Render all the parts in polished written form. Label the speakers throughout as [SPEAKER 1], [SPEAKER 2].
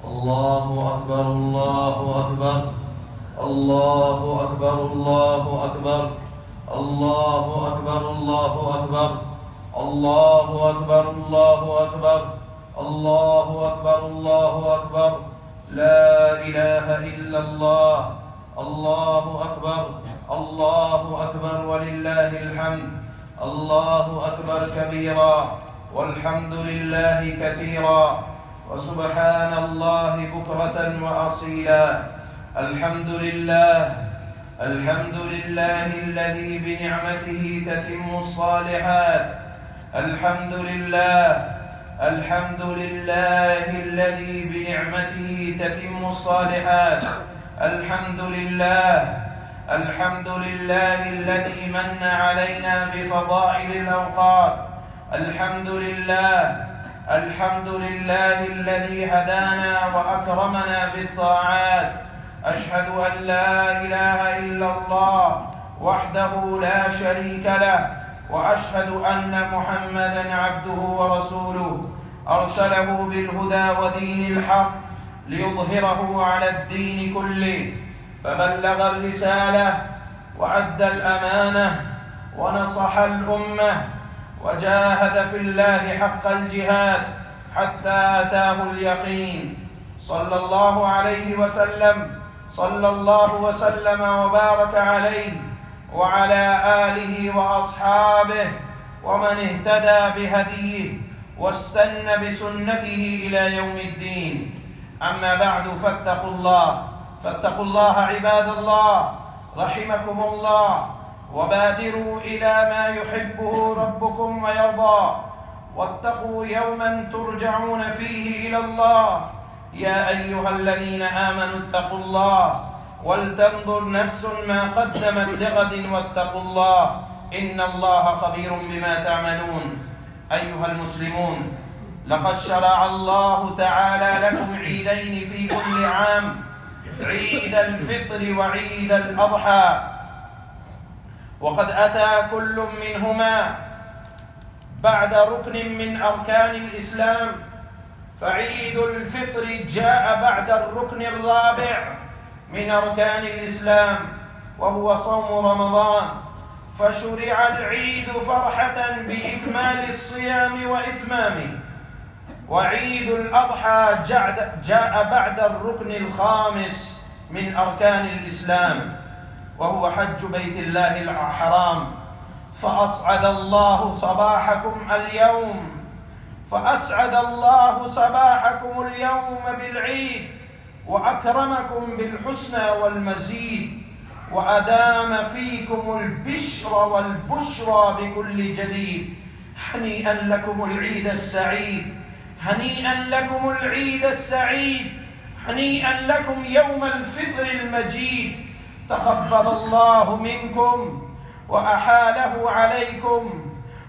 [SPEAKER 1] الله أكبر الله أكبر الله أكبر الله أكبر الله أكبر الله أكبر الله أكبر الله أكبر الله أكبر الله أكبر لا إله إلا الله الله أكبر الله أكبر ولله الحمد الله أكبر كبيرا والحمد لله كثيرا وسبحان الله بكرة وأصيلا الحمد لله الذي بنعمته تتم الصالحات الحمد لله الذي بنعمته تتم الصالحات الحمد لله الذي من علينا بفضائل الأوقات الحمد لله الذي هدانا وأكرمنا بالطاعات أشهد أن لا إله إلا الله وحده لا شريك له وأشهد أن محمدًا عبده ورسوله أرسله بالهدى ودين الحق ليظهره على الدين كله فبلغ الرسالة وأدى الأمانة ونصح الأمة وجاهد في الله حق الجهاد حتى أتاه اليقين صلى الله وسلم وبارك عليه وعلى آله وأصحابه ومن اهتدى بهديه واستنى بسنته إلى يوم الدين أما بعد فاتقوا الله عباد الله رحمكم الله وبادروا إلى ما يحبه ربكم ويرضى واتقوا يوما ترجعون فيه إلى الله يا أيها الذين آمنوا اتقوا الله ولتنظر نفس ما قدمت لغد واتقوا الله إن الله خبير بما تعملون أيها المسلمون لقد شرع الله تعالى لكم عيدين في كل عام عيد الفطر وعيد الأضحى وقد أتى كل منهما بعد ركن من أركان الإسلام فعيد الفطر جاء بعد الركن الرابع من أركان الإسلام وهو صوم رمضان فشرع العيد فرحة بإكمال الصيام وإتمامه وعيد الأضحى جاء بعد الركن الخامس من أركان الإسلام وهو حج بيت الله الحرام فأسعد الله صباحكم اليوم بالعيد وأكرمكم بالحسنى والمزيد وأدام فيكم البشر والبشرى بكل جديد هنيئا لكم العيد السعيد هنيئا لكم يوم الفطر المجيد تقبل الله منكم وأحاله عليكم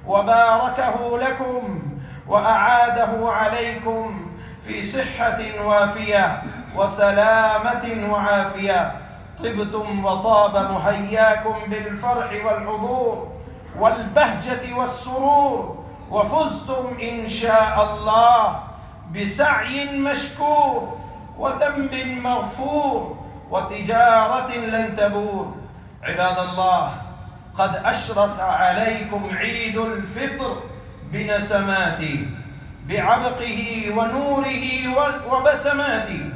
[SPEAKER 1] وباركه لكم وأعاده عليكم في صحة وافية وسلامة وعافية طبتم وطاب مهياكم بالفرح والحضور والبهجة والسرور وفزتم إن شاء الله بسعي مشكور وذنب مغفور وتجارة لن تبور عباد الله قد أشرق عليكم عيد الفطر بنسماته بعبقه ونوره وبسماته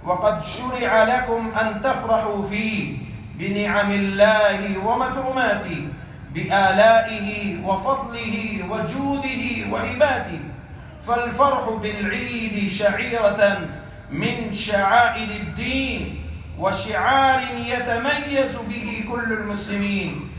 [SPEAKER 1] وقد شرع لكم أن تفرحوا فيه بنعم الله ومكرماته بآلائه وفضله وجوده وهباته فالفرح بالعيد شعيرة من شعائر الدين وشعار يتميز به كل المسلمين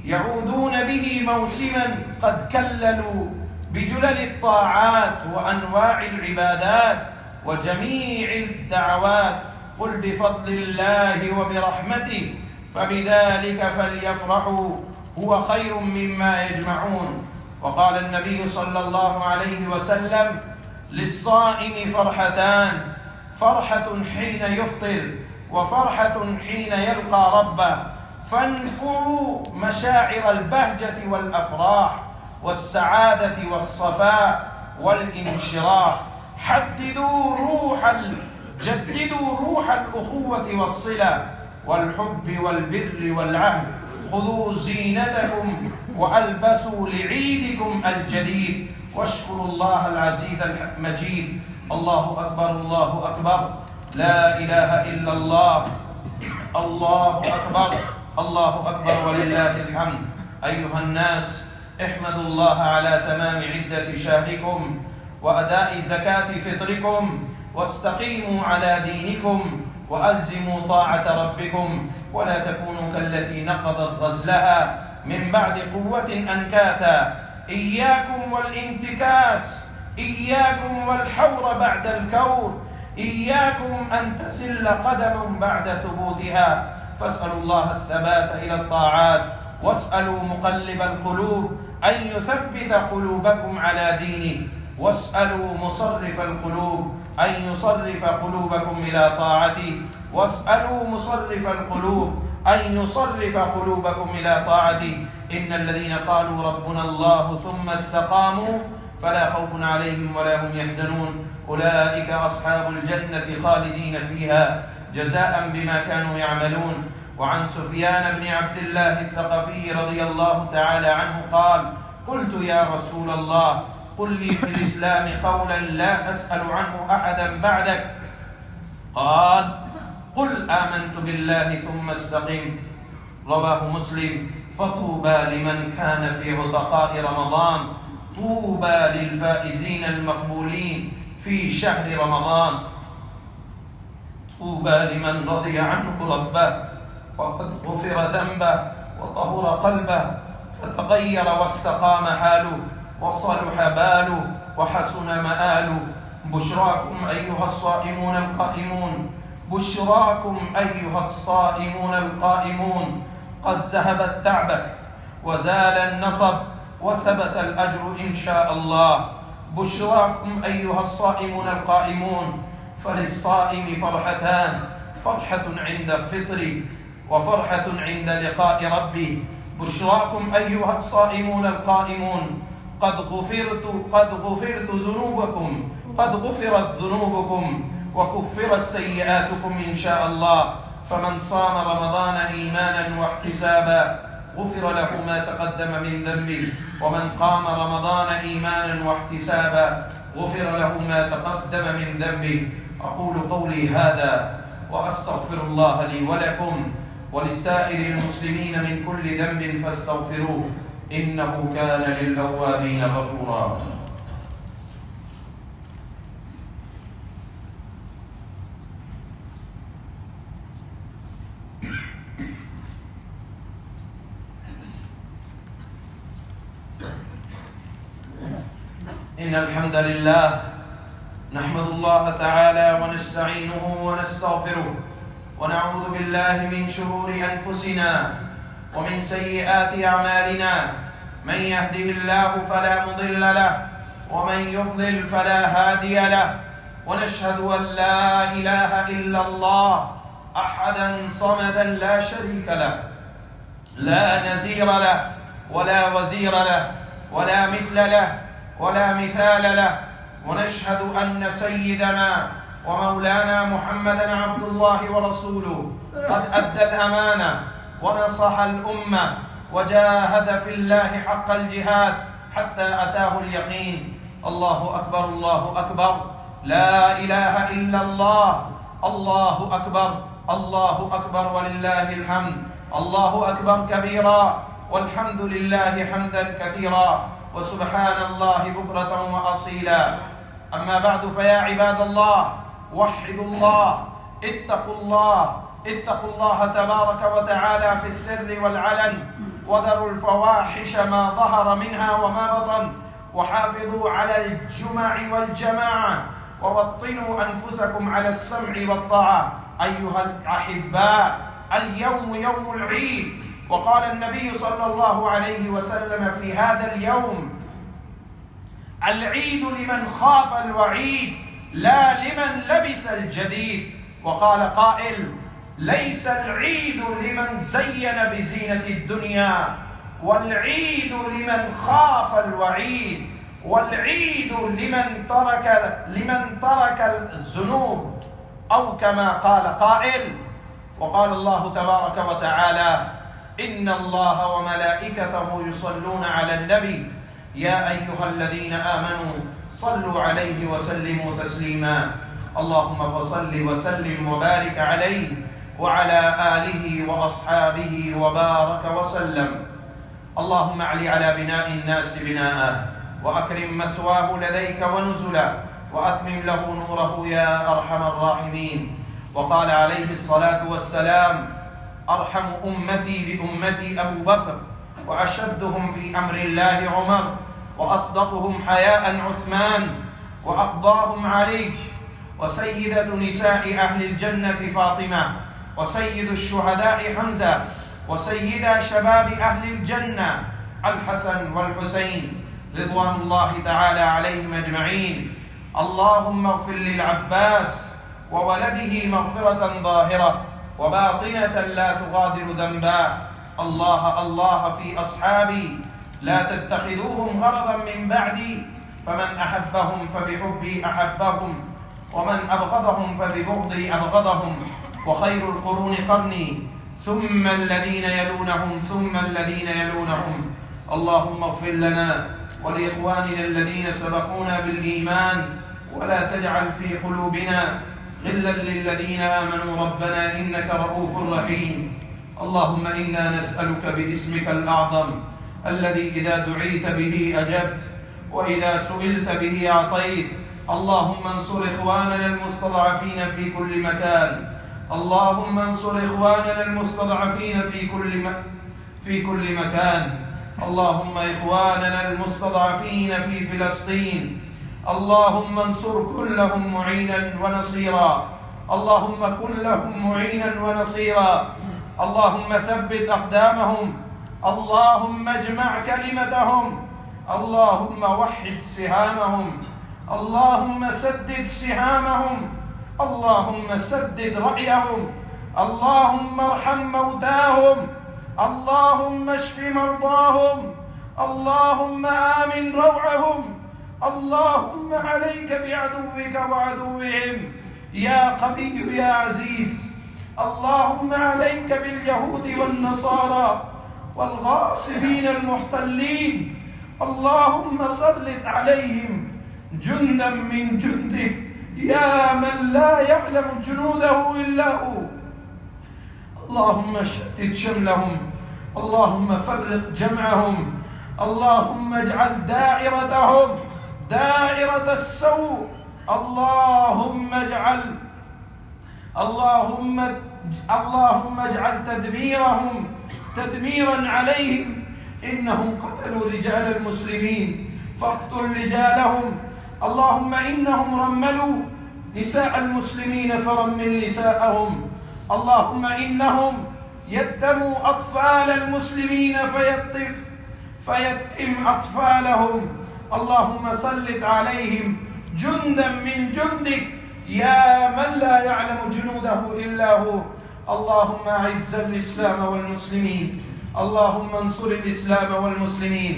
[SPEAKER 1] يعودون به موسما قد كللوا بجلل الطاعات وأنواع العبادات وجميع الدعوات قل بفضل الله وبرحمته فبذلك فليفرحوا هو خير مما يجمعون وقال النبي صلى الله عليه وسلم للصائم فرحتان فرحة حين يفطر وفرحة حين يلقى ربه فانفروا مشاعر البهجة والأفراح والسعادة والصفاء والانشراح. جددوا روح الأخوة والصلة والحب والبر والعهد. خذوا زينتكم وألبسوا لعيدكم الجديد واشكروا الله العزيز المجيد. الله أكبر الله أكبر، لا إله إلا الله، الله أكبر الله أكبر ولله الحمد. أيها الناس، احمدوا الله على تمام عدة شهركم وأداء زكاة فطركم، واستقيموا على دينكم وألزموا طاعة ربكم، ولا تكونوا كالتي نقضت غزلها من بعد قوة أنكاثا. إياكم والانتكاس، إياكم والحور بعد الكور، إياكم أن تزل قدم بعد ثبوتها. فاسألوا الله الثبات إلى الطاعات، واسألوا مقلب القلوب أن يثبت قلوبكم على دينه، واسألوا مصرف القلوب أن يصرف قلوبكم إلى طاعته، واسألوا مصرف القلوب أن يصرف قلوبكم إلى طاعته. إن الذين قالوا ربنا الله ثم استقاموا فلا خوف عليهم ولا هم يحزنون، أولئك أصحاب الجنة خالدين فيها جزاء بما كانوا يعملون. وعن سفيان بن عبد الله الثقفي رضي الله تعالى عنه قال: قلت يا رسول الله قل لي في الإسلام قولا لا أسأل عنه أحدا بعدك. قال: قل آمنت بالله ثم استقم. رواه مسلم. فطوبى لمن كان في عتقاء رمضان، طوبى للفائزين المقبولين في شهر رمضان. طوبى لمن رضي عنه ربه وقد غفر ذنبه وطهر قلبه فتغير واستقام حاله وصلح باله وحسن مآله. بشراكم أيها الصائمون القائمون، بشراكم أيها الصائمون القائمون، قد ذهبت تعبك وزال النصب وثبت الأجر إن شاء الله. بشراكم أيها الصائمون القائمون، فللصائم فرحتان: فرحة عند الفطر وفرحة عند لقاء ربه. بشراكم أيها الصائمون القائمون، قد غفرت ذنوبكم، قد غفرت ذنوبكم وكفرت سيئاتكم إن شاء الله. فمن صام رمضان إيمانا واحتسابا غفر له ما تقدم من ذنبه، ومن قام رمضان إيمانا واحتسابا غفر له ما تقدم من ذنبه. أقول قولي هذا وأستغفر الله لي ولكم ولسائر المسلمين من كل ذنب فاستغفروه إنه كان للأوابين غفورا. إن الحمد لله نحمد الله تعالى ونستعينه ونستغفره، ونعوذ بالله من شرور أنفسنا ومن سيئات أعمالنا. من يهده الله فلا مضل له، ومن يضلل فلا هادي له. ونشهد أن لا إله إلا الله أحدا صمدا لا شريك له، لا نزير له ولا وزير له ولا مثل له ولا مثال له. ونشهد أن سيدنا ومولانا محمدا عبد الله ورسوله قد أدى الأمانة ونصح الأمة وجاهد في الله حق الجهاد حتى أتاه اليقين. الله أكبر الله أكبر، لا إله إلا الله، الله أكبر الله أكبر ولله الحمد. الله أكبر كبيرا والحمد لله حمدا كثيرا وسبحان الله بكرة وأصيلا. أما بعد، فيا عباد الله وحدوا الله، اتقوا الله تبارك وتعالى في السر والعلن، وذروا الفواحش ما ظهر منها وما بطن، وحافظوا على الجمع والجماعة، ووطنوا أنفسكم على السمع والطاعة. أيها الأحباء، اليوم يوم العيد، وقال النبي صلى الله عليه وسلم في هذا اليوم: العيد لمن خاف الوعيد لا لمن لبس الجديد. وقال قائل: ليس العيد لمن زين بزينة الدنيا، والعيد لمن خاف الوعيد، والعيد لمن ترك الذنوب، أو كما قال قائل. وقال الله تبارك وتعالى: إن الله وملائكته يصلون على النبي يا أيها الذين آمنوا صلوا عليه وسلموا تسليما. اللهم فصل وسلم وبارك عليه وعلى آله وأصحابه وبارك وسلم. اللهم اعل على بناء الناس بناءه، وأكرم مثواه لديك ونزلا، وأتمم له نوره يا أرحم الراحمين. وقال عليه الصلاة والسلام: أرحم أمتي بأمتي أبو بكر، وأشدهم في أمر الله عمر، وأصدقهم حياء عثمان، وأقضاهم علي، وسيدة نساء أهل الجنة فاطمة، وسيد الشهداء حمزة، وسيدا شباب أهل الجنة الحسن والحسين رضوان الله تعالى عليهم أجمعين. اللهم اغفر للعباس وولده مغفرة ظاهرة وباطنة لا تغادر ذنبا. الله في أصحابي لا تتخذوهم غرضا من بعدي، فمن أحبهم فبحبي أحبهم، ومن أبغضهم فببغضي أبغضهم، وخير القرون قرني، ثم الذين يلونهم ثم الذين يلونهم. اللهم اغفر لنا ولإخواننا الذين سبقونا بالإيمان، ولا تجعل في قلوبنا غلا للذين آمنوا ربنا إنك رؤوف رحيم. اللهم إنا نسألك باسمك الأعظم الذي إذا دعيت به أجبت، وإذا سئلت به أعطيت. اللهم انصر إخواننا المستضعفين في كل مكان. اللهم انصر إخواننا المستضعفين في كل مكان. اللهم إخواننا المستضعفين في فلسطين، اللهم انصر كلهم معينا ونصيرا. اللهم كن لهم معينا ونصيرا. اللهم ثبت أقدامهم. اللهم اجمع كلمتهم. اللهم وحد سهامهم. اللهم سدد سهامهم. اللهم سدد رأيهم. اللهم ارحم موتاهم. اللهم اشف مرضاهم. اللهم آمن روعهم. اللهم عليك بعدوك وعدوهم يا قوي يا عزيز. اللهم عليك باليهود والنصارى والغاصبين المحتلين. اللهم سلط عليهم جندا من جندك يا من لا يعلم جنوده إلا هو. اللهم شتت شملهم. اللهم فرق جمعهم. اللهم اجعل دائرتهم دائرة السوء. اللهم اجعل تدميرهم تدميرا عليهم. إنهم قتلوا رجال المسلمين فاقتل رجالهم. اللهم إنهم رملوا نساء المسلمين فرمل نساءهم. اللهم إنهم يتموا أطفال المسلمين فيتم أطفالهم. اللهم سلط عليهم جندا من جندك يا من لا يعلم جنوده إلا هو. اللهم أعز الإسلام والمسلمين. اللهم انصر الإسلام والمسلمين.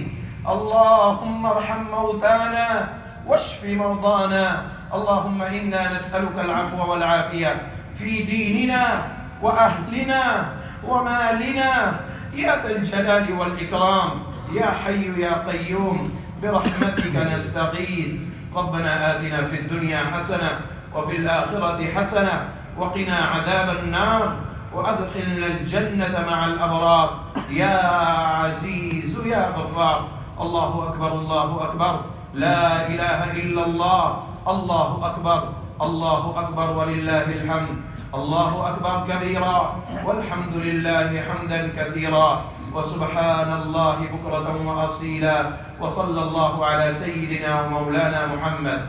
[SPEAKER 1] اللهم ارحم موتانا واشف مرضانا. اللهم إنا نسألك العفو والعافية في ديننا وأهلنا ومالنا يا ذا الجلال والإكرام. يا حي يا قيوم برحمتك نستغيث. ربنا آتنا في الدنيا حسنة وفي الآخرة حسنة وقنا عذاب النار وأدخلنا الجنة مع الأبرار يا عزيز يا غفار. الله أكبر الله أكبر. لا إله إلا الله. الله أكبر الله أكبر ولله الحمد. الله أكبر كبيرا والحمد لله حمدا كثيرا وسبحان الله بكرة وأصيلا. وصلى الله على سيدنا ومولانا محمد.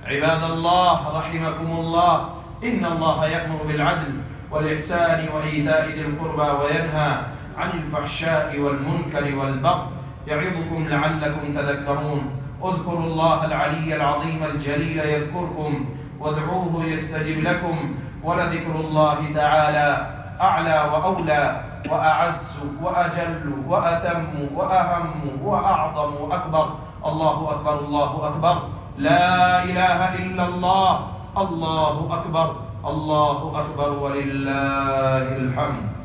[SPEAKER 1] عباد الله رحمكم الله، إن الله يأمر بالعدل والإحسان وإيتاء ذي القربى وينهى عن الفحشاء والمنكر والبغي يعظكم لعلكم تذكرون. اذكروا الله العلي العظيم الجليل يذكركم وادعوه يستجب لكم ولذكر الله تعالى أعلى وأولى. وأعز وأجل وأتم وأهم وأعظم وأكبر. الله أكبر الله أكبر، لا إله إلا الله، الله أكبر الله أكبر ولله الحمد.